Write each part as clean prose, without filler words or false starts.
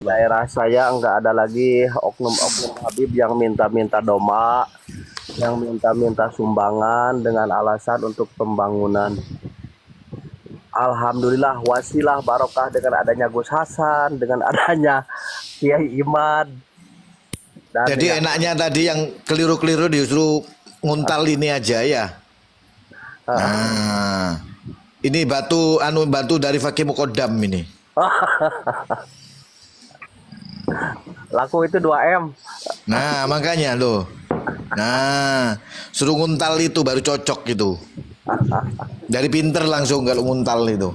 Daerah saya nggak ada lagi oknum-oknum Habib yang minta-minta doma, yang minta-minta sumbangan dengan alasan untuk pembangunan. Alhamdulillah wasilah barokah dengan adanya Gus Hasan, dengan adanya Kiai Imad. Dan Jadi enaknya tadi yang keliru-keliru disuruh nguntal ini aja ya. Nah, ini batu dari Fakih Mukodam ini. Laku itu 2M. Nah, makanya loh. Nah, suruh nguntal itu baru cocok gitu. Dari pinter langsung kalau nguntal itu.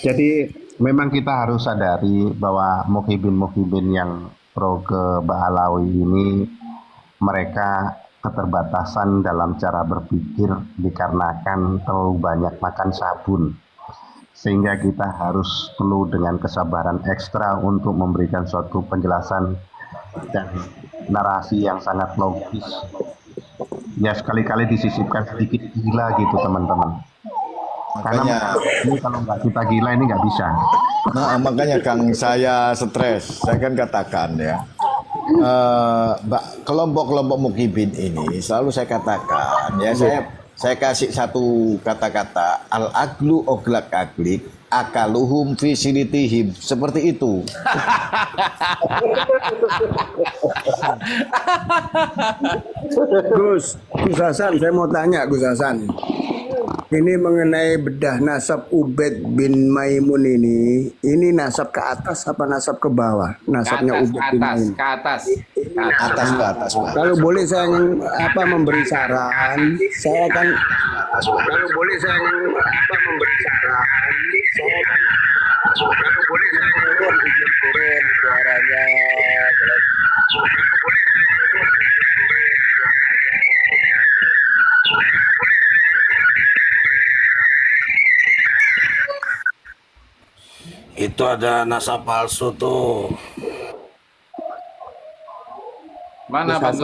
Jadi memang kita harus sadari bahwa muhibin-muhibin yang pro ke Ba'alawi ini mereka keterbatasan dalam cara berpikir dikarenakan terlalu banyak makan sabun, sehingga kita harus perlu dengan kesabaran ekstra untuk memberikan suatu penjelasan dan narasi yang sangat logis. Ya sekali-kali disisipkan sedikit gila gitu teman-teman. Karena ini kalau nggak kita gila ini nggak bisa. Nah, makanya Kang saya stres. Saya kan katakan ya, kelompok-kelompok mukibin ini selalu saya katakan ya, saya kasih satu kata-kata, al aglu oglak aglik akaluhum fi silitihim, seperti itu. Gus Hasan, saya mau tanya Gus Hasan. Ini mengenai bedah nasab Ubaid bin Maimun ini nasab ke atas apa nasab ke bawah? Nasabnya Ubaid bin Maimun. Ke atas. Ke atas, Pak. Kalau boleh saya memberi saran, saya akan turun suaranya. Itu ada nasab palsu tuh. Mana Bang?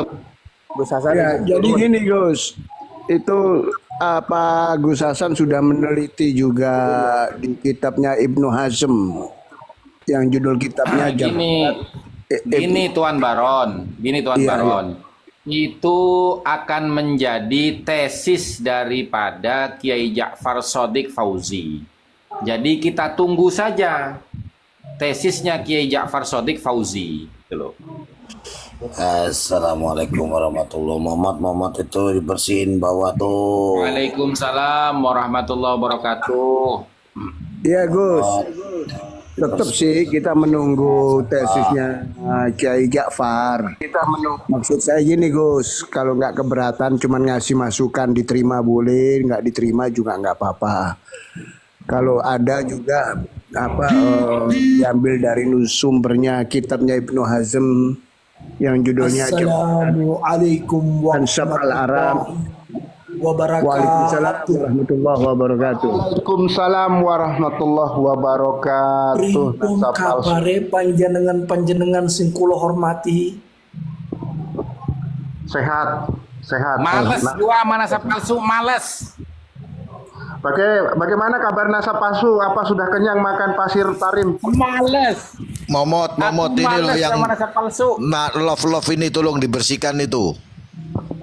Gus Hasan. Ya, jadi gini Gus, itu apa Gus Hasan sudah meneliti juga di kitabnya Ibnu Hazm yang judul kitabnya Gini Tuan Baron, Baron. Itu akan menjadi tesis daripada Kiai Ja'far Shadiq Fauzi. Jadi kita tunggu saja tesisnya Kiai Ja'far Shadiq Fauzi. Assalamualaikum warahmatullahi wabarakatuh. Muhammad itu dibersihin bawah tuh. Waalaikumsalam warahmatullahi wabarakatuh. Iya Gus, tetap sih kita menunggu tesisnya Kiai Ja'far. Maksud saya gini Gus, kalau nggak keberatan cuman ngasih masukan diterima boleh, nggak diterima juga nggak apa-apa. Kalau ada juga diambil dari sumbernya kitabnya Ibnu Hazm yang judulnya Assalamualaikum warahmatullahi wabarakatuh. Waalaikumsalam warahmatullahi wabarakatuh. Waalaikumsalam warahmatullahi wabarakatuh. Pripun kabare panjenengan sing kula hormati? Sehat. Males gua mana nasab palsu, males. Bagaimana kabar nasab palsu? Apa sudah kenyang makan pasir tarim? Males. Momot ini loh yang nasab palsu. love ini tolong dibersihkan itu.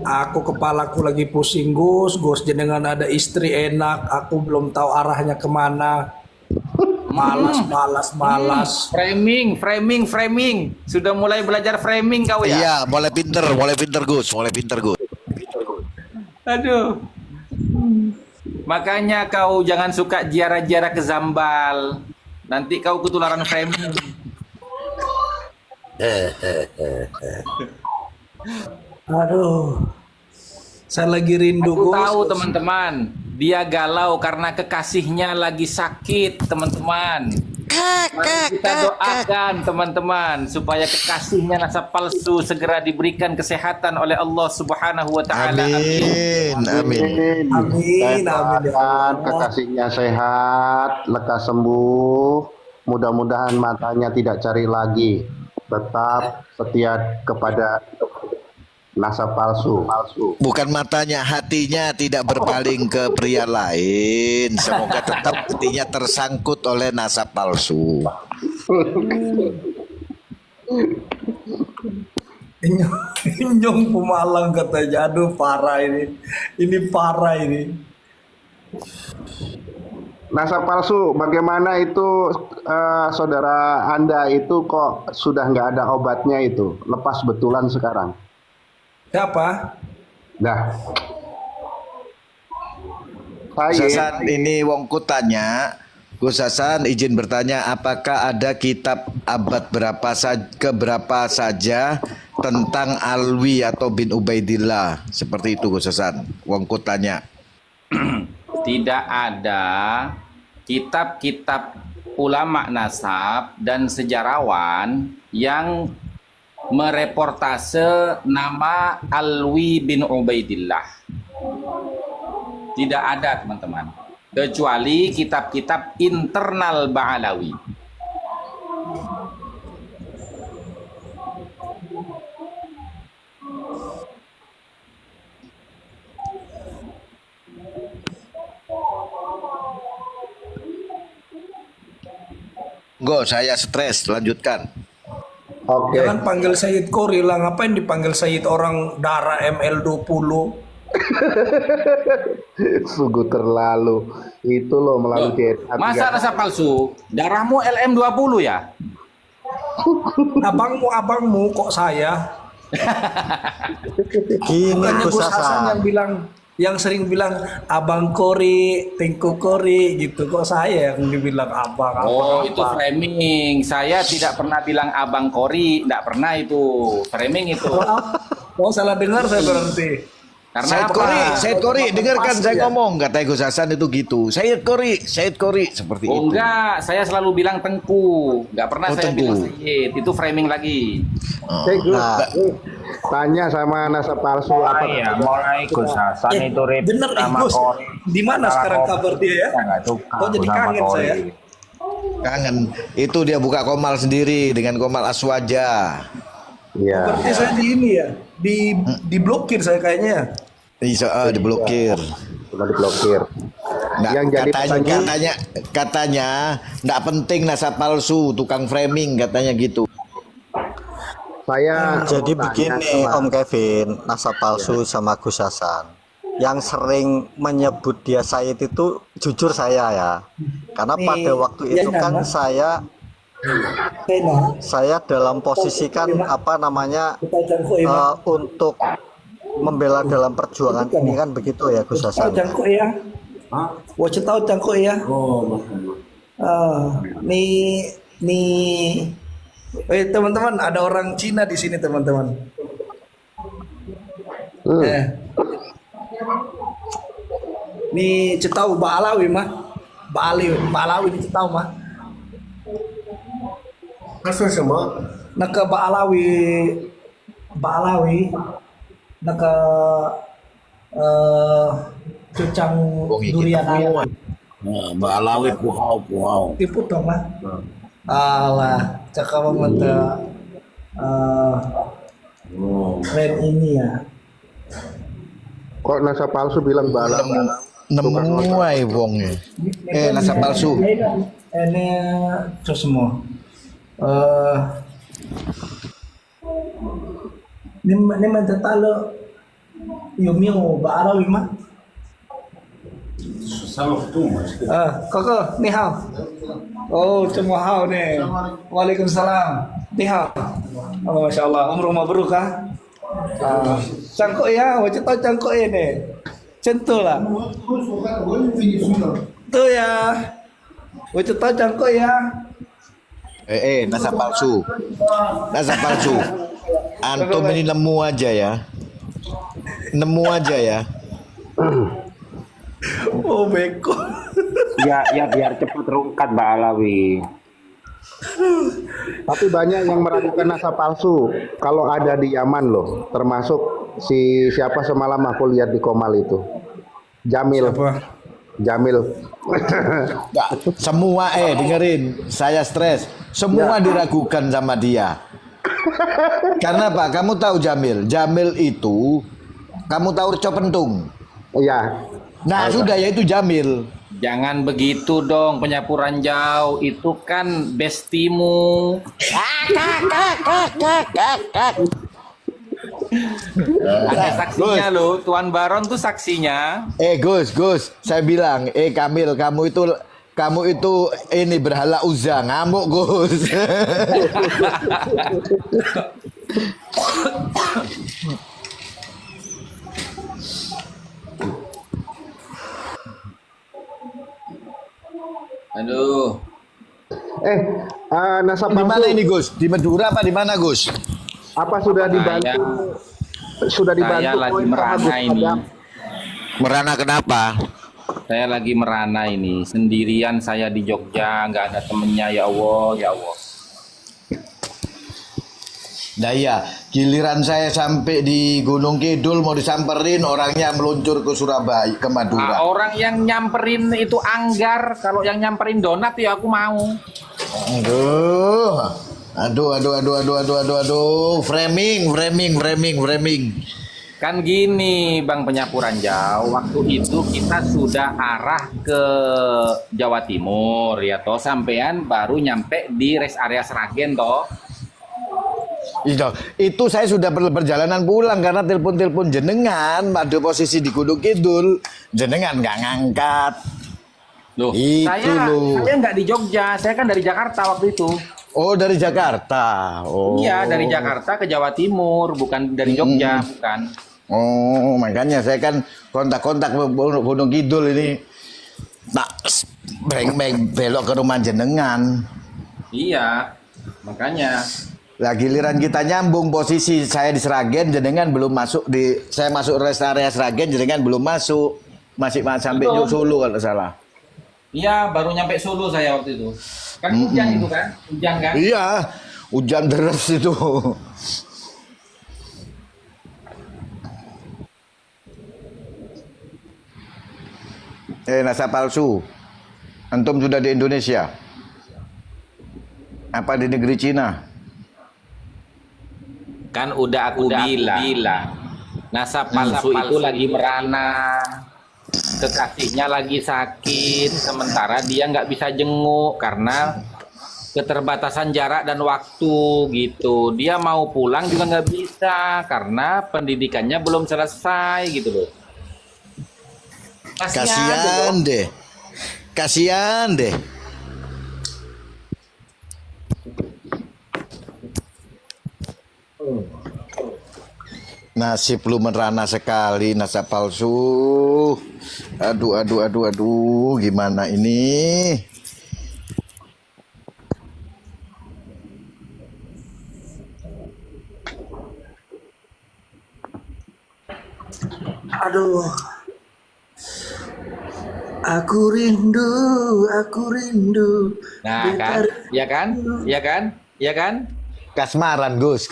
Aku kepalaku lagi pusing Gus jenengan ada istri enak, aku belum tahu arahnya kemana. Malas. Framing. Sudah mulai belajar framing kau ya? Iya, mulai pinter Gus. Aduh. Makanya kau jangan suka jiara-jiara ke Zambal. Nanti kau ketularan framing. Aduh. Saya lagi rindu Aku Gus. tahu teman-teman, dia galau karena kekasihnya lagi sakit, teman-teman. Mari kita doakan teman-teman supaya kekasihnya nasab palsu segera diberikan kesehatan oleh Allah Subhanahu wa taala. Amin. Kekasihnya sehat, lekas sembuh. Mudah-mudahan matanya tidak cari lagi. Tetap setia kepada nasab palsu. Bukan matanya, hatinya tidak berpaling ke pria lain. Semoga tetap hatinya tersangkut oleh nasab palsu. Inyong, Inyong Pemalang katanya. Aduh parah ini. Ini parah ini. Nasab palsu, bagaimana itu saudara Anda itu kok sudah nggak ada obatnya itu? Lepas betulan sekarang. Siapa? Dah. Gus Saya Hasan, ini Wongku tanya, Gus Hasan izin bertanya, apakah ada kitab abad keberapa saja tentang Alwi atau bin Ubaidillah? Seperti itu Gus Hasan. Wongku tanya. Tidak ada kitab-kitab ulama nasab dan sejarawan yang mereportase nama Alwi bin Ubaidillah. Tidak ada, teman-teman. Kecuali kitab-kitab internal Ba'alawi. Enggak, saya stres, lanjutkan. oke. Jangan panggil Sayyid Kori lah. Ngapain dipanggil Sayyid orang darah ML20? Sungguh terlalu. Itu loh melalui DNA. Masa rasa palsu? Darahmu LM20 ya? Abangmu kok saya? Gini Bukannya Gus Gus Hasan Hasan. yang sering bilang Abang Kori, Tengku Kori gitu. Kok saya yang dibilang abang? Oh, itu framing. Saya tidak pernah bilang Abang Kori, tidak pernah itu. Framing itu. Oh, salah dengar saya berarti. Karena Said Kori, dengarkan Pasti saya ya. ngomong, kata Gus Hasan itu gitu. Said Kori, seperti Oh itu. enggak, saya selalu bilang Tengku. Enggak pernah Oh, saya Tengku. bilang Sayyid. Itu framing lagi. Gus, tanya sama nasab palsu apa? Iya, mulai Gus Hasan itu ribut Bener sama Gus. Kori. Di mana sekarang kabar dia ya? Saya nggak suka Kok jadi sama kangen Kori. saya? Kangen. Itu dia buka komal sendiri dengan komal Aswaja. Iya. Berarti saya di ini ya, diblokir saya kayaknya. Diblokir. Sudah diblokir. Nah, Yang jadi katanya nggak penting nasab palsu, tukang framing katanya gitu. Saya Jadi mau tanya begini sama- Om Kevin, nasab palsu sama Gus Hasan. Yang sering menyebut dia Said itu jujur saya ya. Karena Nih, pada waktu iya itu kan kan? saya dalam posisi kan apa namanya Kita jangkau ya. untuk membela dalam perjuangan ini kan begitu ya Gus Tahu Hasan. jangkau ya? Wah, tahu jangkau ya? Nih. Teman-teman, ada orang Cina di sini, teman-teman. Nih, cetau Ba'alawi mah. Ba'alawi ini cetau mah. Naka Ba'alawi. Naka cucang durian ayam. Nah, Balawi puhau. Tipu dong lah. Alah, cakap mata keren ini ya. Kok nasab palsu bilang balang? Nemu ay wongnya. Nasab palsu. Ini itu semua. Ini mentetalo Yumio Ba'alawi mah. Koko, ni hao. Oh, cuma hao nih. Waalaikumsalam. Ni hao. Oh, Masya Allah, umroh mabruk ah. Cangkok ya, wajib tahu cangkok ini. Centul lah. Tuh ya. Wajib tahu cangkok ya. Nasab palsu. Nasab palsu. Antum ini nemu aja ya. Nemu aja ya. Oh, beko. Ya biar cepat rungkat Mbak Alawi. Tapi banyak yang meragukan nasab palsu. Kalau ada di Yaman loh, termasuk si siapa semalam aku lihat di Komal itu, Jamil. Jamil. Nggak, semua dengerin, saya stres. Semua diragukan sama dia. Karena apa? Kamu tahu Jamil? Jamil itu kamu tahu Reco Pentung. Iya. Nah, sudah ya itu Jamil. Jangan begitu dong, penyapu ranjau. Itu kan bestimu. Ada saksinya loh, Tuan Baron tuh saksinya. Gus, saya bilang, Kamil, kamu itu ini berhala Uzza, ngamuk Gus. Aduh. Nasab Di mana palsu, ini Gus? Di Madura apa di mana Gus? apa sudah dibantu? Sudah dibantu Saya lagi oleh Pak merana Agus ini. Adam? Merana kenapa? Saya lagi merana ini. Sendirian saya di Jogja, nggak ada temennya. Ya Allah, ya Allah. Daya, giliran saya sampai di Gunung Kidul mau disamperin, orangnya meluncur ke Surabaya, ke Madura. Orang yang nyamperin itu Anggar. Kalau yang nyamperin Donat ya aku mau. Aduh. Framing. Kan gini Bang Penyapu Ranjau, waktu itu kita sudah arah ke Jawa Timur ya toh, sampean baru nyampe di rest area Sragen toh. Itu saya sudah perjalanan pulang karena telepon jenengan pada posisi di Gunung Kidul, jenengan nggak ngangkat. Loh, Itu saya loh. nggak di Jogja, saya kan dari Jakarta waktu itu. Oh, dari Jakarta. Oh. Iya, dari Jakarta ke Jawa Timur, bukan dari Jogja, bukan. Oh, makanya saya kan kontak-kontak Gunung Kidul ini. Nah, belok ke rumah jenengan. Iya, makanya. Lah giliran kita nyambung posisi saya di Sragen, jenengan belum masuk saya masuk rest area Sragen, jenengan belum masuk. Masih sampai Solo kalau salah. Iya, baru nyampe Solo saya waktu itu. Kan hujan itu kan? Hujan kan? Iya, hujan deras itu. Nasab palsu. Antum sudah di Indonesia? Apa di negeri Cina? Kan udah aku bilang. Nasab palsu itu lagi merana. Kekasihnya lagi sakit, sementara dia nggak bisa jenguk karena keterbatasan jarak dan waktu gitu. Dia mau pulang juga nggak bisa karena pendidikannya belum selesai gitu loh. Kasihan deh. Nasib lu merana sekali, nasab palsu. Aduh, gimana ini? Aduh. Aku rindu. Nah kan, ya kan? Kasmaran Gus.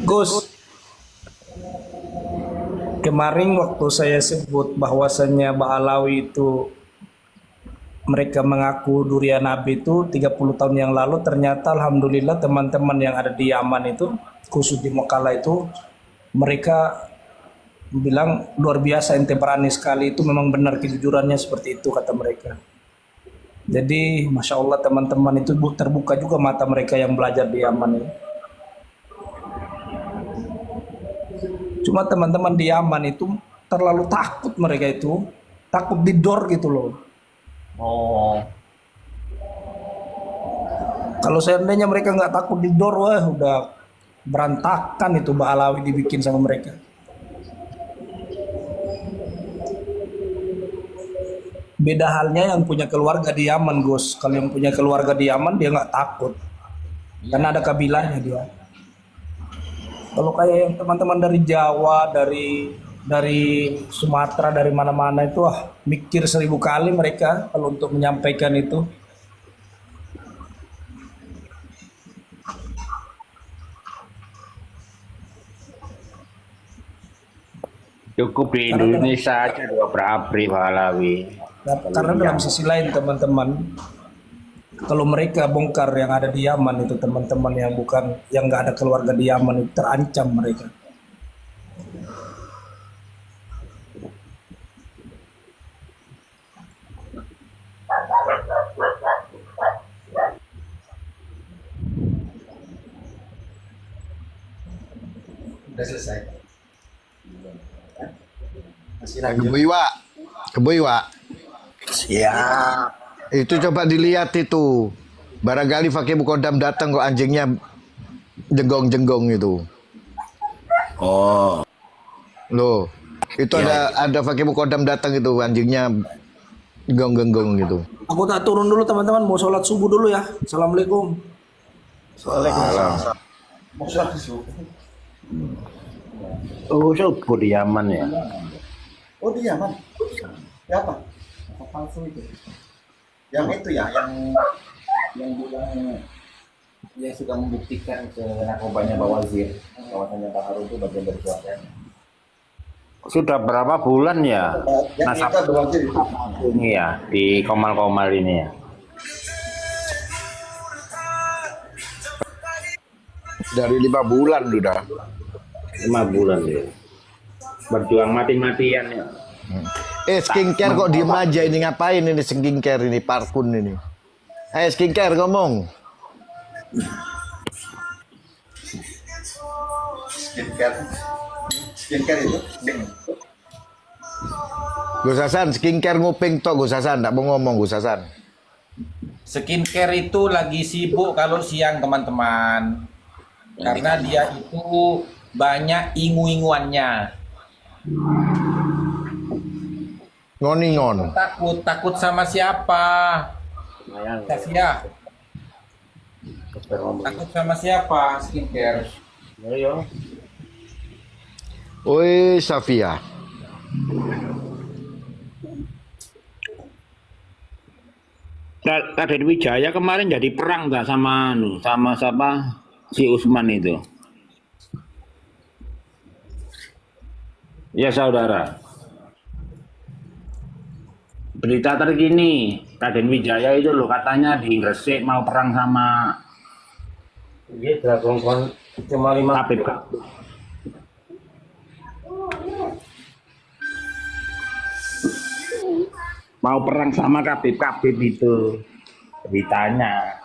Gus, kemarin waktu saya sebut bahwasannya Ba'alawi itu mereka mengaku durian Nabi itu 30 tahun yang lalu, ternyata alhamdulillah teman-teman yang ada di Yaman itu, khusus di Mokala itu, mereka bilang luar biasa, ente berani sekali, itu memang benar kejujurannya seperti itu kata mereka. Jadi Masya Allah teman-teman itu terbuka juga mata mereka yang belajar di Yaman ini. Cuma teman-teman di Yaman itu terlalu takut, mereka itu takut didor gitu loh. Oh, Kalau seandainya mereka nggak takut didor, wah udah berantakan itu Ba'alawi dibikin sama mereka. Beda halnya yang punya keluarga di Yaman, Gus. Kalau yang punya keluarga di Yaman dia nggak takut, karena ada kabilahnya dia. Kalau kayak yang teman-teman dari Jawa, dari Sumatera, dari mana-mana itu, mikir 1000 kali mereka kalau untuk menyampaikan itu. Cukup di Indonesia aja dua berabri Pak Alawi. Karena dalam sisi lain teman-teman, kalau mereka bongkar yang ada di Yaman itu teman-teman yang nggak ada keluarga di Yaman itu terancam mereka. Udah selesai. Kebui Wak. Siap. Itu coba dilihat itu. Barangkali Fakih Mukodam datang kok anjingnya jenggong-jenggong itu. Oh, Loh, itu ada Fakih Mukodam datang itu anjingnya jenggong-jenggong gitu. Aku tak turun dulu teman-teman, mau sholat subuh dulu ya. Assalamualaikum. Waalaikumsalam. Oh, cukup di Yaman ya. Oh di Yaman. Siapa? Palsu itu. Yang itu ya, Yang bilang yang sudah membuktikan ke narkobanya Pak Wazir, kawasannya Pak Haru itu bagian dari keluarganya. Sudah berapa bulan ya? yang Nasab kita berwajib itu. ini ya di Komal-Komal ini ya. Dari 5 bulan sudah. 5 bulan ya. Berjuang mati-matian ya. Skincare kok diem aja ini, ngapain ini skincare ini, Parkun ini. Skincare ngomong. Skincare itu. Gus Hasan, skincare nguping tok Gus Hasan, tak mau ngomong Gus Hasan. Skincare itu lagi sibuk kalau siang teman-teman. Karena dia itu banyak ingu-inguannya. Ngoningon. Takut sama siapa? Safia. Takut sama siapa skincare? Oi Safia. Raden Wijaya kemarin jadi perang nggak sama siapa si Usman itu? Ya saudara. Berita terkini, Raden Wijaya itu loh katanya di Gresik mau perang sama cuma 5 Habib. Mau perang sama Habib itu beritanya.